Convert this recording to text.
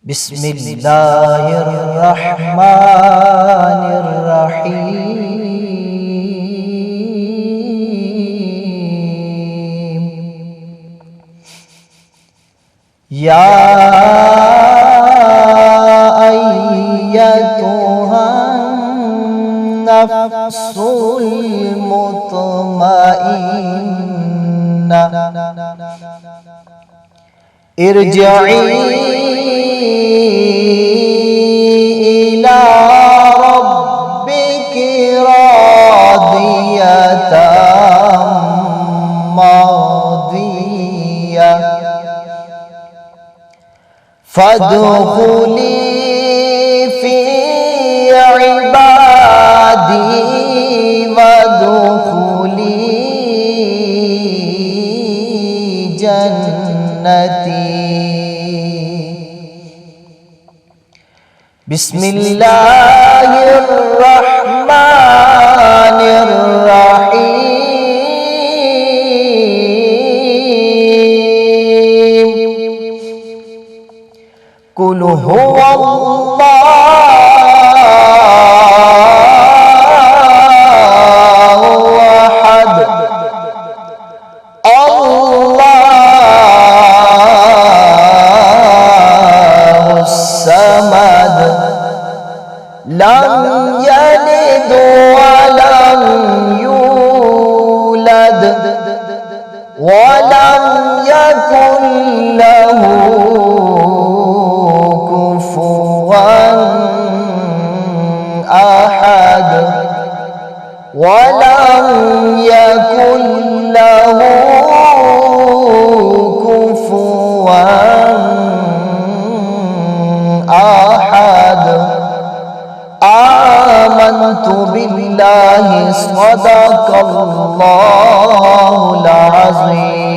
بسم الله الرحمن الرحيم. يا أيتها النفس المطمئنة ارجعي إلى ربك راضية مرضية فادخلي في عبادي وادخلي جنتي. بسم الله الرحمن الرحيم. قل هو الله أحد الله الصمد لم يلد ولم يولد ولم يكن له كفوا أحد ولم يكن له كفوا أحد. آمنت بالله صدق الله العظيم.